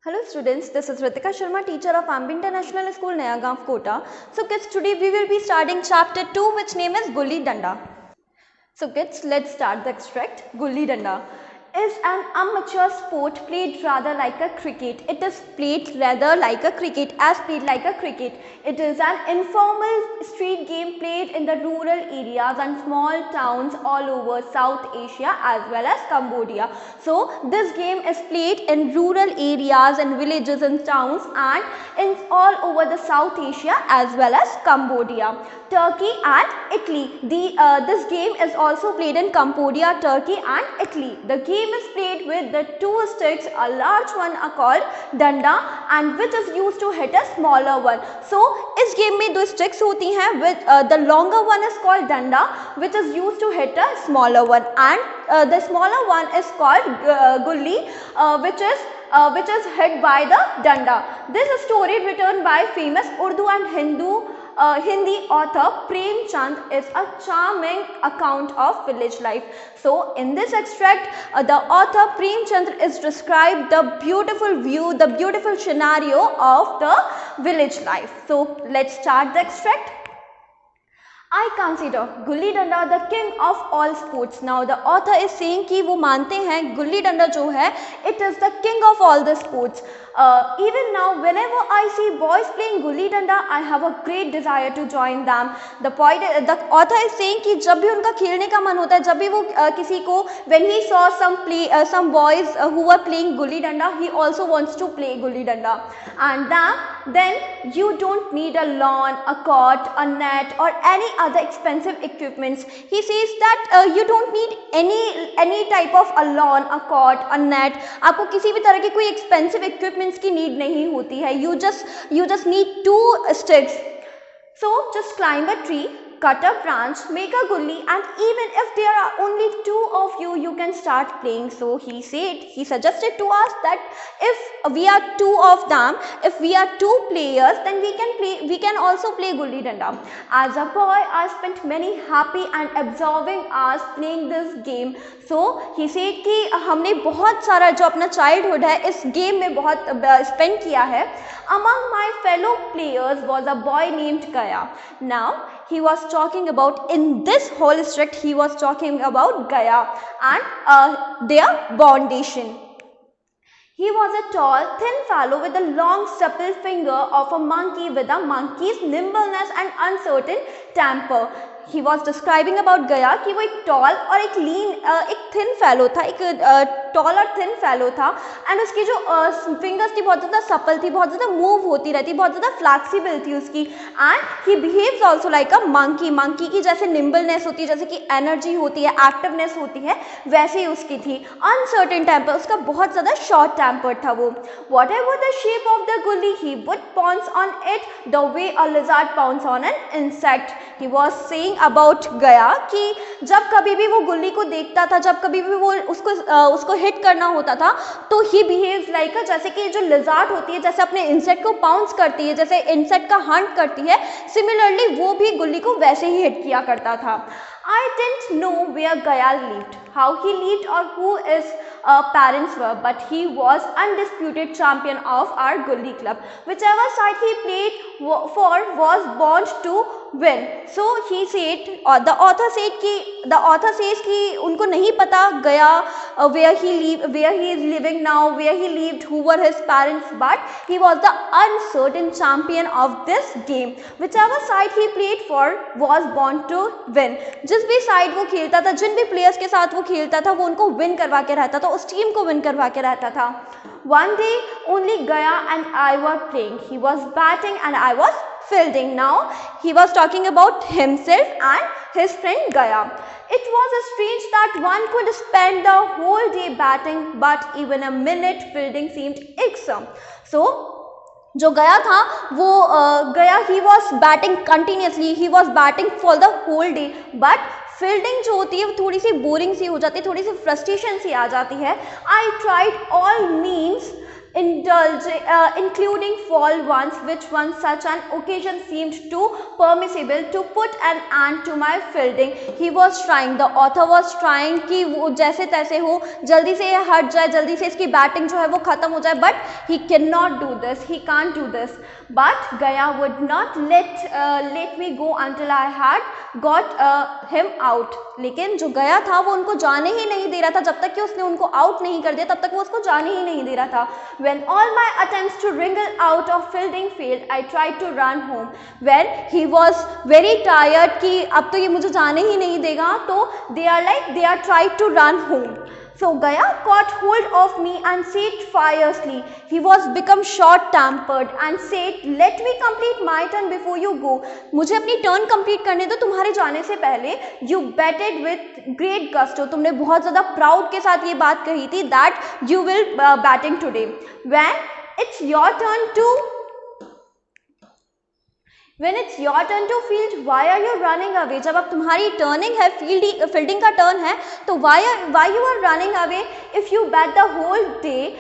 Hello students, this is Ritika Sharma, teacher of Ambi International School, Nayagaon, Kota. So kids, today we will be starting chapter 2, which name is Gulli Danda. So kids, let's start the extract. Gulli Danda is an amateur sport played rather like a cricket. It is played rather like a cricket, as played like a cricket. It is an informal street game played in the rural areas and small towns all over South Asia as well as Cambodia. So this game is played in rural areas and villages and towns and in all over the South Asia as well as Cambodia, Turkey and Italy. This game is also played in Cambodia, Turkey and Italy. The game is played with the two sticks. A large one are called danda and which is used to hit a smaller one. So इस game में दो sticks होती हैं. With the longer one is called danda, which is used to hit a smaller one, and the smaller one is called gulli, which is hit by the danda. This is story written by famous Urdu and Hindi author Prem Chand is a charming account of village life. So in this extract, the author Prem Chand is described the beautiful view, the beautiful scenario of the village life. So let's start the extract. I consider gulli danda the king of all sports. Now the author is saying कि वो मानते हैं गुल्ली डंडा जो है it is the king of all the sports. Even now whenever I see boys playing gulli danda, I have a great desire to join them. The author is saying कि जब भी उनका खेलने का मन होता है, जब भी वो किसी को when he saw some boys who were playing gulli danda, he also wants to play gulli danda. And then you don't need a lawn, a court, a net or any other expensive equipments. He says that you don't need any type of a lawn, a court, a net. आपको किसी भी तरह की कोई expensive equipments की need नहीं होती है. You just need two sticks. So just climb a tree, cut a branch, make a gulli, and even if there are only two of you, you can start playing. So he suggested to us that if we are two of them, if we are two players, then we can also play gulli danda. As a boy, I spent many happy and absorbing hours playing this game. So he said कि हमने बहुत सारा जो अपना childhood है इस game में बहुत spend किया है. Among my fellow players was a boy named Gaya. Now he was talking about, in this whole extract he was talking about Gaya and their bondation. He was a tall, thin fellow with a long supple finger of a monkey with a monkey's nimbleness and uncertain temper. He was describing about Gaya कि वो एक tall और एक lean, एक thin fellow था, एक tall और thin fellow था, and उसकी जो fingers थी बहुत ज़्यादा supple थी, बहुत ज़्यादा move होती रहती, बहुत ज़्यादा flexible थी उसकी, and he behaves also like a monkey. Monkey की जैसे nimbleness होती है, जैसे कि energy होती है, activeness होती है, वैसे ही उसकी थी. Uncertain temper, उसका बहुत ज़्यादा short temper था वो. Whatever the shape of the gully, he would pounce on it the way a lizard pounce on an insect. He was saying about गया कि जब कभी भी वो गुल्ली को देखता था, जब कभी भी वो उसको हिट करना होता था, तो ही बिहेव्स लाइक जैसे कि जो लिजार्ड होती है जैसे अपने इंसेक्ट को पाउंस करती है, जैसे इंसेक्ट का हंट करती है, सिमिलरली वो भी गुल्ली को वैसे ही हिट किया करता था. I didn't know where Gaya lived, how he lived or who his parents were, but he was undisputed champion of our gully club. Whichever side he played for was bound to win. So he said, the author says कि उनको नहीं पता Gaya where he is living now, where he lived, who were his parents, but he was the uncertain champion of this game. Whichever side he played for was bound to win. जिस भी side वो खेलता था, जिन भी players के साथ वो खेलता था, वो उनको विन करवा के रहता था, उस टीम को विन करवा के रहता था. One day only Gaya and I were playing. He was batting and I was fielding. Now he was talking about himself and his friend Gaya. It was strange that one could spend the whole day batting, but even a minute fielding seemed irksome. So जो गया था वो गया he was batting continuously, he was batting for the whole day, but fielding जो होती है वो थोड़ी सी बोरिंग सी हो जाती है, थोड़ी सी फ्रस्ट्रेशन सी आ जाती है. I tried all means in including fall ones, which one such an occasion seemed too permissible to put an end to my fielding. He was trying, the author was trying कि वो जैसे तैसे हो, जल्दी से ये हट जाए, जल्दी से इसकी बैटिंग जो है वो खत्म हो जाए, but he cannot do this, he can't do this. But Gaya would not let me go until I had got him out. लेकिन जो गया था वो उनको जाने ही नहीं दे रहा था, जब तक कि उसने उनको आउट नहीं कर दिया तब तक वो उसको जाने ही नहीं दे रहा था. When all my attempts to wriggle out of fielding failed, I tried to run home. When he was very tired कि अब तो ये मुझे जाने ही नहीं देगा, तो they are trying to run home. So Gaya caught hold of me and said fiercely, he was become short-tempered and said, let me complete my turn before you go. मुझे अपनी टर्न कंप्लीट करने दो तुम्हारे जाने से पहले. You batted with great gusto. तुमने बहुत ज़्यादा प्राउड के साथ ये बात कही थी that you will batting today. When it's your turn to field, why are you running away? जब अब तुम्हारी टर्निंग है, फील्डिंग का टर्न है, तो why you are running away? If you bat the whole day,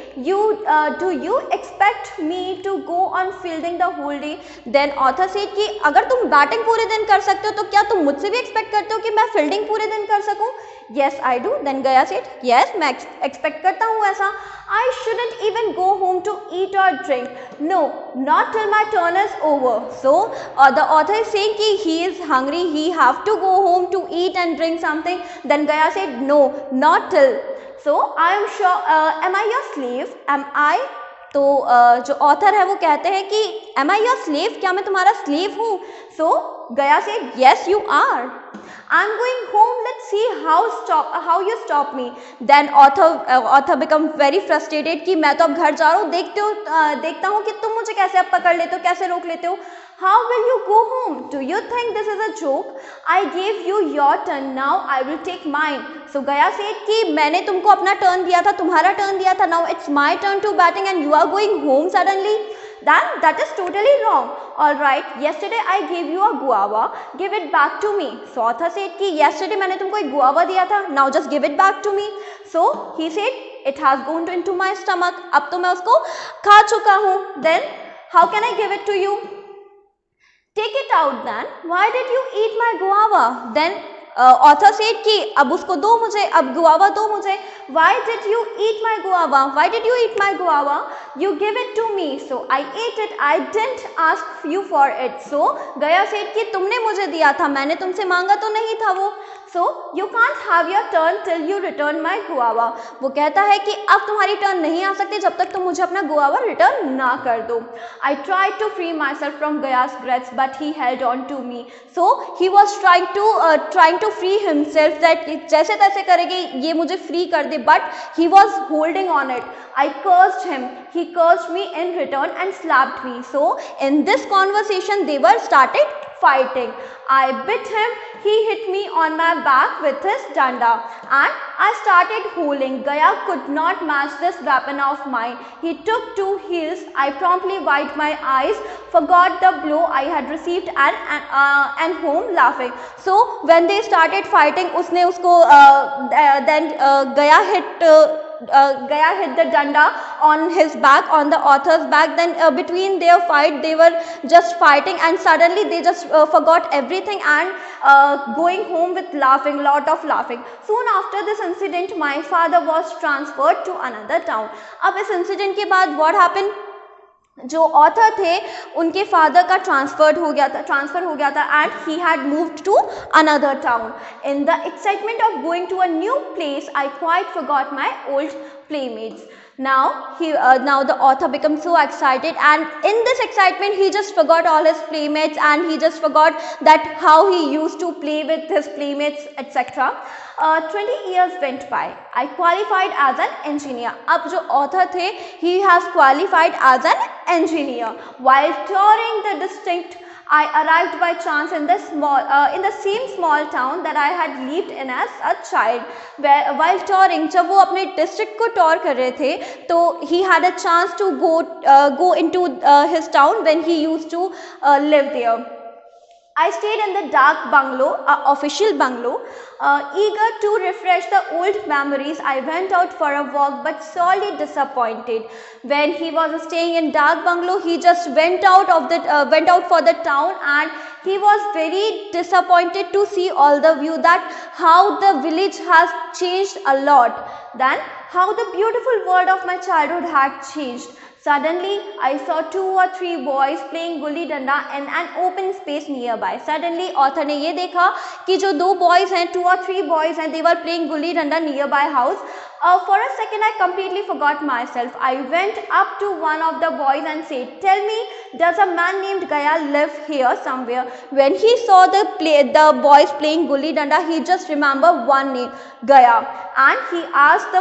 do you expect me to go on fielding the whole day? Then author said कि अगर तुम बैटिंग पूरे दिन कर सकते हो तो क्या तुम मुझसे भी एक्सपेक्ट करते हो कि मैं फील्डिंग पूरे दिन कर सकूं? Yes, I do. Then Gaya said, yes, मैं एक्सपेक्ट करता हूँ ऐसा. I shouldn't even go home to eat or drink. No, not till my turn is over. So the author is saying कि he is hungry, he have to go home to eat and drink something. Then Gaya said, no, not till. So I am sure, am I your slave? Am I? तो जो author है वो कहते हैं कि am I your slave? क्या मैं तुम्हारा स्लेव हूँ? So Gaya said, yes, you are. I'm going home. Let's see how you stop me. Then author become very frustrated कि मैं तो अब घर जा रहा हूँ, देखता हूँ कि तुम मुझे कैसे अब पकड़ लेते हो, कैसे रोक लेते हो. How will you go home? Do you think this is a joke? I gave you your turn. Now I will take mine. So Gaya said कि मैंने तुमको अपना टर्न दिया था, तुम्हारा टर्न दिया था. Now it's my turn to batting and you are going home suddenly. Then that is totally wrong. All right, yesterday I gave you a guava. Give it back to me. So author said कि yesterday मैंने तुमको एक guava दिया था. Now just give it back to me. So he said it has gone into my stomach. अब तो मैं उसको खा चुका हूँ. Then how can I give it to you? Take it out then. Why did you eat my guava? Then author said कि अब उसको दो मुझे, अब गुआवा दो मुझे. Why did you eat my guava? Why did you eat my guava? You give it to me. So I ate it. I didn't ask you for it. So Gaya said कि तुमने मुझे दिया था, मैंने तुमसे मांगा तो नहीं था वो. So you can't have your turn till you return my guava. वो कहता है कि अब तुम्हारी टर्न नहीं आ सकती जब तक तुम मुझे अपना गुआवा रिटर्न ना कर दो. I tried to free myself from Gaya's grasp, but he held on to me. So he was trying to free himself that जैसे तैसे करेगी ये मुझे फ्री कर दे, but he was holding on it. I cursed him. He cursed me in return and slapped me. So in this conversation they were started fighting. I bit him. He hit me on my back with his danda and I started howling. Gaya could not match this weapon of mine. He took 2 heels. I promptly wiped my eyes, forgot the blow I had received and home laughing. So when they started fighting, उसने उसको then Gaya hit the danda on his back, on the author's back. Then between their fight they were just fighting and suddenly they just forgot everything and going home with laughing, lot of laughing. Soon after this incident my father was transferred to another town. अब इस incident के बाद what happened? जो author थे उनके father का transfer हो गया था and he had moved to another town. In the excitement of going to a new place I quite forgot my old playmates. Now the author becomes so excited, and in this excitement he just forgot all his playmates and he just forgot that how he used to play with his playmates, etc. 20 years went by. I qualified as an engineer. अब जो author थे, he has qualified as an engineer. While touring the district, I arrived by chance in the same small town that I had lived in as a child. While touring, जब वो अपने district को tour कर रहे थे, तो he had a chance to go into his town when he used to live there. I stayed in the dark bungalow, official bungalow. Eager to refresh the old memories, I went out for a walk but sorely disappointed. When he was staying in Dak Bungalow, he just went out for the town, and he was very disappointed to see all the view, that how the village has changed a lot, then how the beautiful world of my childhood had changed. Suddenly, I saw 2 or 3 boys playing gulli danda in an open space nearby. Suddenly, author ने ये देखा कि जो 2 boys हैं, 2 or 3 boys हैं, they were playing gulli danda nearby house. For a second, I completely forgot myself. I went up to one of the boys and said, "Tell me, does a man named Gaya live here somewhere?" When he saw the boys playing gulli danda, he just remembered one name, Gaya, and he asked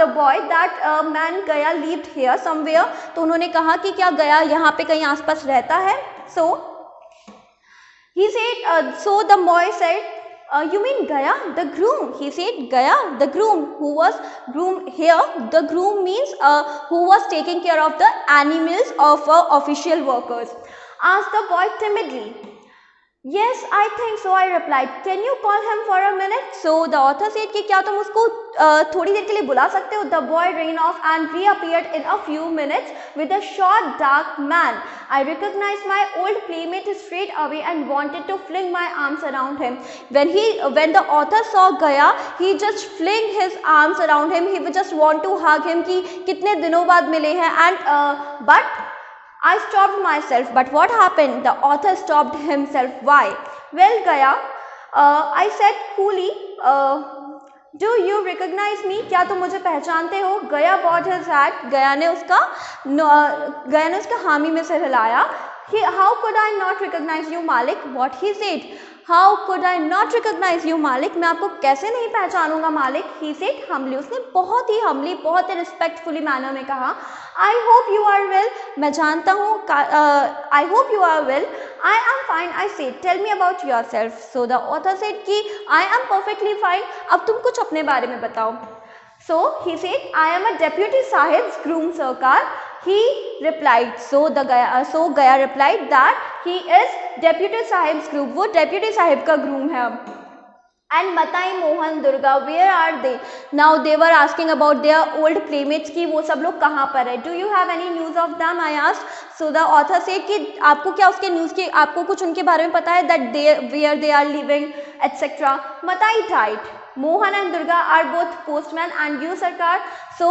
the boy that man Gaya lived here somewhere. तो उन्होंने कहा कि क्या गया यहाँ पे कहीं आसपास रहता है? So he said, so the boy said, "You mean Gaya, the groom?" He said, "Gaya, the groom. Who was groom here? The groom means who was taking care of the animals of official workers," asked the boy timidly. "Yes, I think so," I replied. "Can you call him for a minute?" So the author said कि क्या तुम उसको थोड़ी देर के लिए बुला सकते हो? The boy ran off and reappeared in a few minutes with a short dark man. I recognized my old playmate straight away and wanted to fling my arms around him. When the author saw Gaya, he just fling his arms around him. He would just want to hug him कि कितने दिनों बाद मिले हैं, and but I stopped myself. But what happened? The author stopped himself. Why? "Well, Gaya," I said coolly, "do you recognize me? क्या तुम मुझे पहचानते हो?" Gaya bowed his head. गया ने उसका हामी में सिर हिलाया. "How could I not recognize you, Malik?" What he said? "How could I not recognize you, Malik?" मैं आपको कैसे नहीं पहचानूंगा मालिक? He said humbly. उसने बहुत ही humbly, बहुत ही respectfully manner में कहा, "I hope you are well." मैं जानता हूँ, I hope you are well. "I am fine," I said. "Tell me about yourself." So the author said कि I am perfectly fine. अब तुम कुछ अपने बारे में बताओ. So he said, "I am a deputy sahib's groom, Sarkar." He replied. So Gaya replied that he is deputy sahib's groom. वो deputy sahib का groom है अब. And Matai, Mohan, Durga, where are they? Now they were asking about their old playmates कि वो सब लोग कहाँ पर है. "Do you have any news of them?" I asked. So the author said कि आपको क्या उसके न्यूज़ के, आपको कुछ उनके बारे में पता है, that where they are living, etc. Matai died. Mohan and Durga are both postmen, and you, Sarkar? So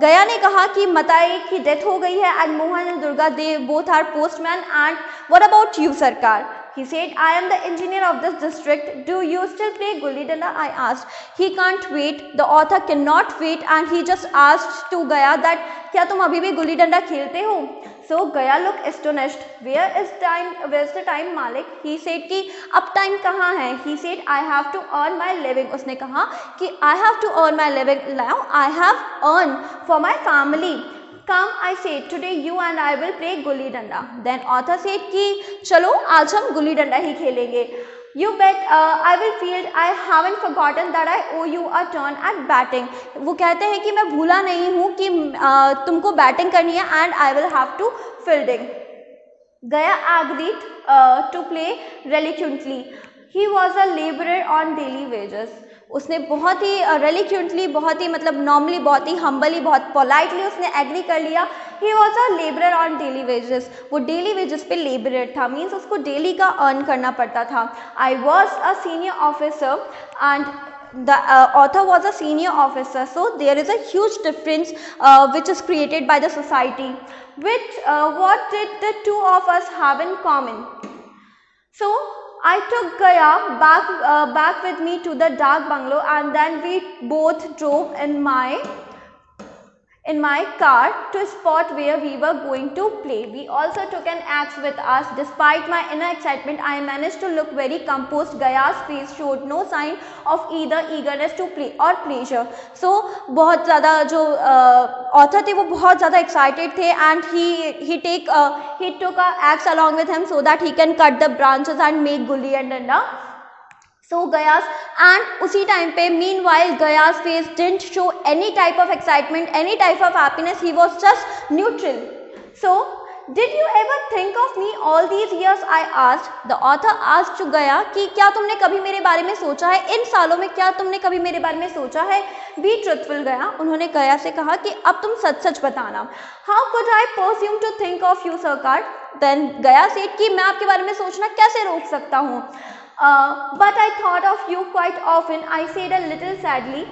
गया ने कहा कि मताई की डेथ हो गई है, and Mohan and Durga, they both are postmen. And what about you, Sarkar? He said, "I am the engineer of this district. Do you still play gulli danda?" I asked. He can't wait. The author cannot wait, and he just asked to Gaya that क्या तुम अभी भी गुल्ली डंडा खेलते हो? So Gaya looked astonished. Where's the time, Malik? He said कि अब time कहाँ है? He said, "I have to earn my living." उसने कहा कि I have to earn my living. Now I have earned for my family. "Come," I said, "today you and I will play gulli danda." Then author said कि चलो आज हम गुल्ली डंडा ही खेलेंगे. "You bet I will field. I haven't forgotten that I owe you a turn at batting." वो कहते हैं कि मैं भूला नहीं हूँ कि तुमको बैटिंग करनी है, and I will have to fielding. Gaya agreed to play reluctantly. He was a laborer on daily wages. उसने बहुत ही reluctantly, बहुत ही मतलब normally, बहुत ही humbly, बहुत politely उसने agree कर लिया. He was a laborer on daily wages. वो daily wages पे laborer था, means उसको daily का earn करना पड़ता था. I was a senior officer and the author was a senior officer. So there is a huge difference which is created by the society. What did the two of us have in common? So I took Gaya back with me to the Dak Bungalow, and then we both drove in my car to a spot where we were going to play. We also took an axe with us. Despite my inner excitement, I managed to look very composed. Gaya's face showed no sign of either eagerness to play or pleasure. So बहुत ज़्यादा जो author थे वो बहुत ज़्यादा excited थे, and he took a axe along with him so that he can cut the branches and make gulli and danda. So उसी time पे meanwhile Gaya's face didn't show any type of excitement, any type of happiness. He was just neutral. So Did you ever think of me all these years? I asked. The author asked to गया कि क्या तुमने कभी मेरे बारे में सोचा है, इन सालों में क्या तुमने कभी मेरे बारे में सोचा है? Be truthful गया. उन्होंने गया से कहा कि अब तुम सच सच बताना. How could I presume to think of you, Sarkar? Then गया said कि मैं आपके बारे में सोचना कैसे रोक सकता हूँ? But I thought of you quite often, I said a little sadly.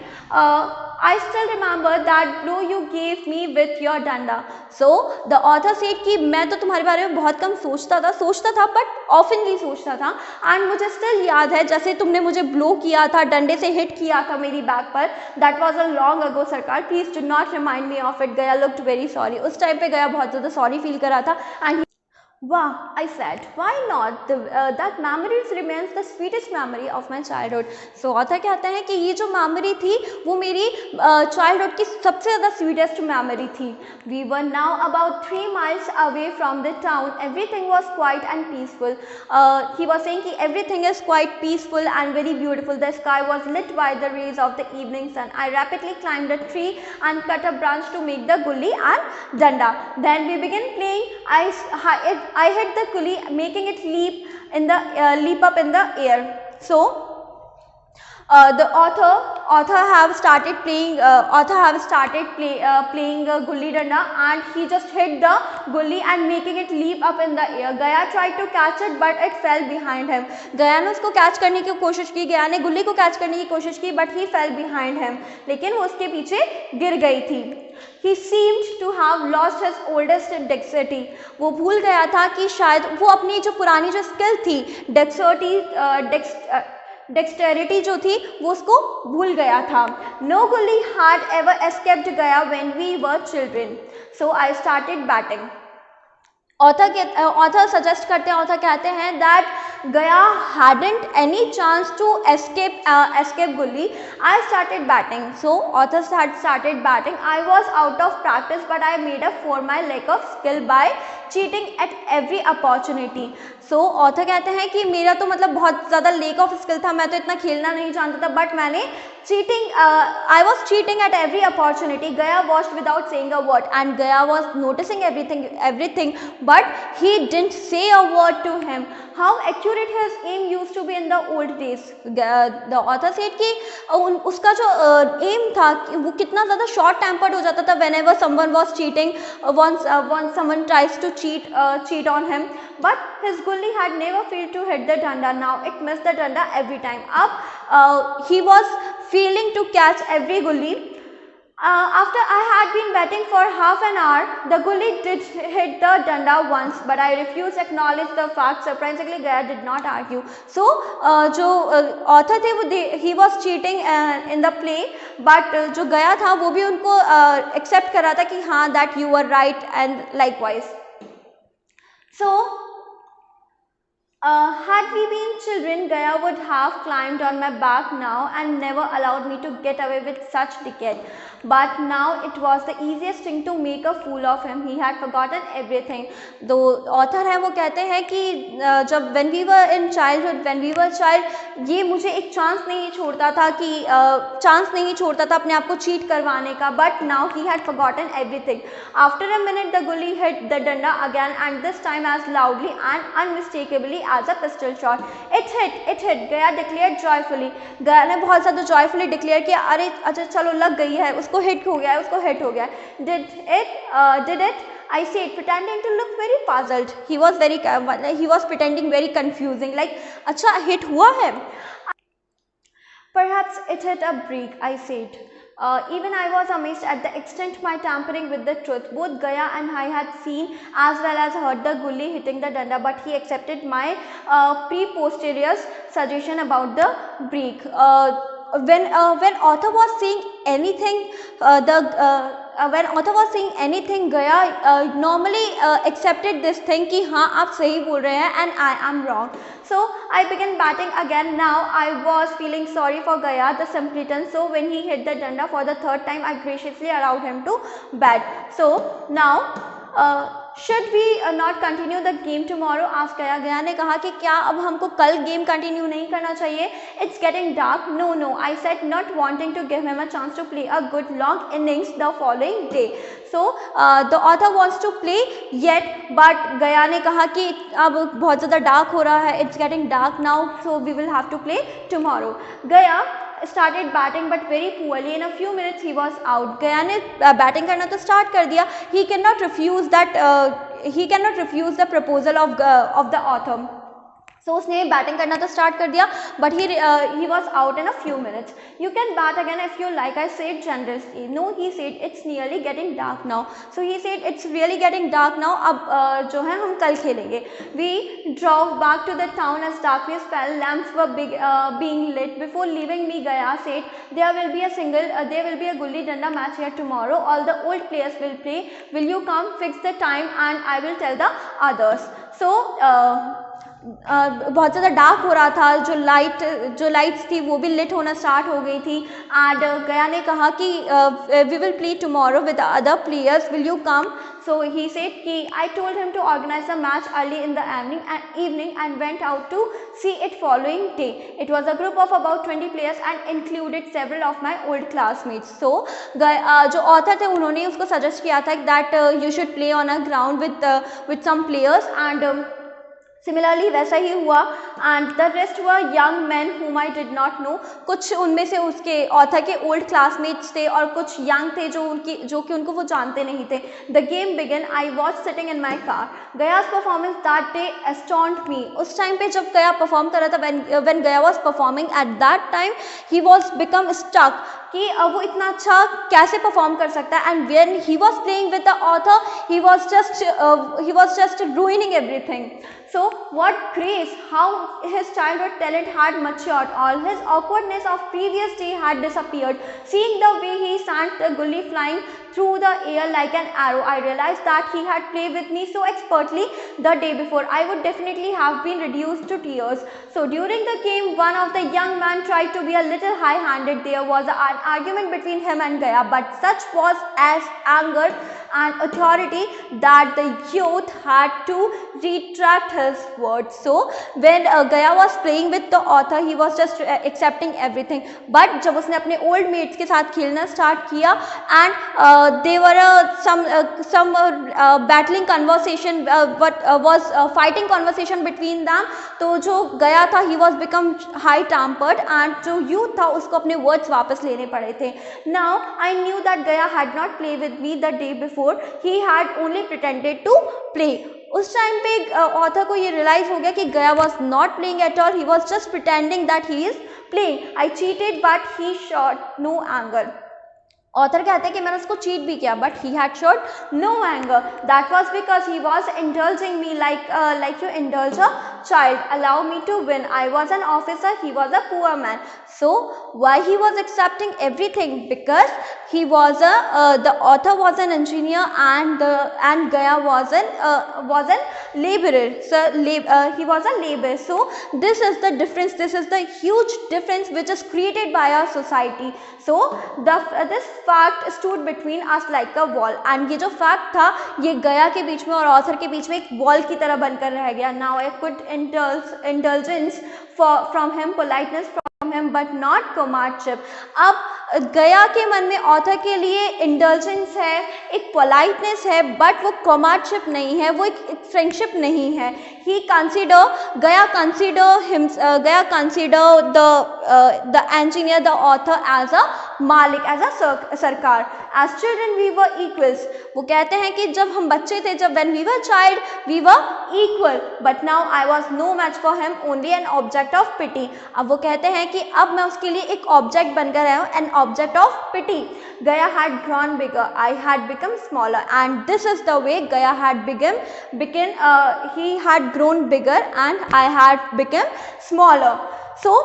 I still remember that blow you gave me with your danda. So the author said कि मैं तो तुम्हारे बारे में बहुत कम सोचता था but oftenly सोचता था, and मुझे still याद है जैसे तुमने मुझे blow किया था, डंडे से hit किया था मेरी बैक पर. That was a long ago, सरकार. Please do not remind me of it. गया looked very sorry. उस टाइम पे गया बहुत ज़्यादा sorry feel कर रहा था, and wow, I said, why not? That memory remains the sweetest memory of my childhood. So author कहते हैं कि ये जो memory थी वो मेरी childhood की सबसे ज़्यादा sweetest memory थी. We were now about 3 miles away from the town. Everything was quiet and peaceful. He was saying कि everything is quite peaceful and very beautiful. The sky was lit by the rays of the evening sun. I rapidly climbed a tree and cut a branch to make the gulli and danda. Then we began playing. I hit the gully, making it leap up in the air. So the author have started playing gulli danda, and he just hit the gully and making it leap up in the air. Gaya tried to catch it but it fell behind him. गया ने उसको catch करने की कोशिश की, गया ने गुल्ली को कैच करने की कोशिश की, but he fell behind him. लेकिन वो उसके पीछे गिर गई थी. He seemed to have lost his oldest dexterity. वो भूल गया था कि शायद वो अपनी जो पुरानी जो स्किल थी, डेक्सटेरिटी जो थी वो उसको भूल गया था. No gully had ever escaped Gaya when we were children. So I started batting. Author suggest करते हैं, author कहते हैं that Gaya hadn't any chance to escape gully. I started batting. So author had started batting. I was out of practice but I made up for my lack of skill by cheating at every opportunity. So author कहते हैं कि मेरा तो मतलब बहुत ज़्यादा lake of skill था, मैं तो इतना खेलना नहीं जानता था, बट मैंने I was cheating at every opportunity. Gaya watched without saying a word, and Gaya was noticing everything, but he didn't say a word to him. How accurate his aim used to be in the old days. The author said कि उसका जो aim था वो कितना ज़्यादा short tempered हो जाता था whenever someone was cheating, once someone tries to cheat on him. But his gully had never failed to hit the danda. Now it missed the danda every time. He was failing to catch every gully. After I had been batting for half an hour, the gully did hit the danda once, but I refused to acknowledge the fact. Surprisingly, Gaya did not argue. So, जो author थे वो he was cheating in the play, but जो Gaya था वो भी उनको accept कर रहा था कि हाँ that you were right and likewise. So, had we been children, Gaya would have climbed on my back now and never allowed me to get away with such deceit. But now it was the easiest thing to make a fool of him. He had forgotten everything. The author है वो कहते हैं कि जब when we were in childhood, when we were child, ये मुझे एक chance नहीं छोड़ता था अपने आप को cheat करवाने का. But now he had forgotten everything. After a minute, the gully hit the danda again, and this time as loudly and unmistakably as a pistol shot. It hit. Gaya declared joyfully. Gaya ने बहुत ज़्यादा joyfully declare किया, अरे अच्छा चलो लग गई है, उसको hit हो गया. Did it? I said, pretending to look very puzzled. He was pretending very confusing, like अच्छा hit हुआ है. Perhaps it hit a brick, I said. Even I was amazed at the extent my tampering with the truth. Both Gaya and I had seen as well as heard the gully hitting the danda, but he accepted my preposterous suggestion about the brick. When author was saying anything, Gaya normally accepted this thing कि हाँ आप सही बोल रहे हैं and I am wrong. So I began batting again. Now I was feeling sorry for Gaya, the simpleton. So when he hit the danda for the third time, I graciously allowed him to bat. So now should we not continue the game tomorrow, आज गया, गया ने कहा कि क्या अब हमको कल game continue नहीं करना चाहिए, it's getting dark, no no, I said not wanting to give him a chance to play a good long innings the following day, so the author wants to play yet, but Gaya ने कहा कि अब बहुत ज़्यादा dark हो रहा है, it's getting dark now, so we will have to play tomorrow. Gaya started batting but very poorly, in a few minutes he was out, गया ने बैटिंग करना तो स्टार्ट कर दिया, he cannot refuse the proposal of the author, so उसने batting करना तो start कर दिया, but he was out in a few minutes, you can bat again if you like, I said generously, no, he said it's nearly getting dark now, so he said it's really getting dark now, अब जो है हम कल खेलेंगे, we drove back to the town as darkness fell, lamps were being lit, before leaving me Gaya said there will be a gulli danda match here tomorrow, all the old players will play, will you come, fix the time and I will tell the others, so बहुत ज़्यादा dark हो रहा था, जो lights थी वो भी lit होना स्टार्ट हो गई थी, एंड गया ने कहा कि we will play tomorrow with other players, will you come, so he said कि I told him to organize the match early in the evening and went out to see it following day, it was a group of about 20 players and included several of my old classmates, so जो author थे उन्होंने उसको suggest किया था that you should play on a ground with some players, and similarly वैसा ही हुआ, and the rest were young man whom I did not know, कुछ उनमें से उसके ऑथर के ओल्ड क्लासमेट्स थे और कुछ यंग थे जो कि उनको वो जानते नहीं थे। The game began, I was sitting in my car, Gaya's performance that day astonished me, उस टाइम पे जब गया परफॉर्म कर रहा था, when Gaya was performing at that time he was become stuck, कि वो इतना अच्छा कैसे परफॉर्म कर सकता है, and when he was playing with the author he was just ruining everything, so what grace, how his childhood talent had matured, all his awkwardness of previous day had disappeared, seeing the way he sent the gully flying through the air like an arrow, I realized that he had played with me so expertly the day before, I would definitely have been reduced to tears, so during the game one of the young men tried to be a little high-handed, there was an argument between him and Gaya, but such was as anger and authority that the youth had to retract his words, so when Gaya was playing with the author he was just accepting everything, but जब उसने अपने old mates के साथ खेलना start किया, and they were some battling conversation, what was fighting conversation between them, तो जो गया था he was become high tempered, and जो youth था उसको अपने words वापस लेने पड़े थे। Now I knew that Gaya had not played with me the day before, he had only pretended to play, उस टाइम पे ऑथर को ये रियलाइज हो गया कि Gaya was not playing at all, he was just pretending that he is playing, I cheated but he showed no anger, author कहते हैं कि मैंने उसको चीट भी किया, but he had showed no anger, that was because he was indulging me like you indulge a child, allow me to win, I was an officer, he was a poor man, so why he was accepting everything, because he was the author was an engineer and Gaya was an laborer, so he was a laborer, so this is the difference, this is the huge difference which is created by our society, so this fact stood between us like a wall, and ये जो fact था ये गया के बीच में और author के बीच में एक वॉल की तरह बनकर रह गया। Now I could indulgence from him, politeness from him, but not comradeship. अब गया के मन में ऑथर के लिए इंडल्जेंस है, एक पोलाइटनेस है, बट वो कॉमरेडशिप नहीं है, वो एक फ्रेंडशिप नहीं है। Gaya consider the engineer, the author as a malik, as a sarkar. As children we were equals, वो कहते हैं कि जब हम बच्चे थे, जब when we were child we were equal, but now I was no match for him, only an object of pity. अब वो कहते हैं कि अब मैं उसके लिए एक ऑब्जेक्ट बनकर आया हूँ, an object of pity. Gaya had grown bigger, I had become smaller, and this is the way Gaya had he had grown bigger and I had become smaller. So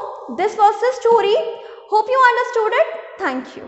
this was the story. Hope you understood it. Thank you.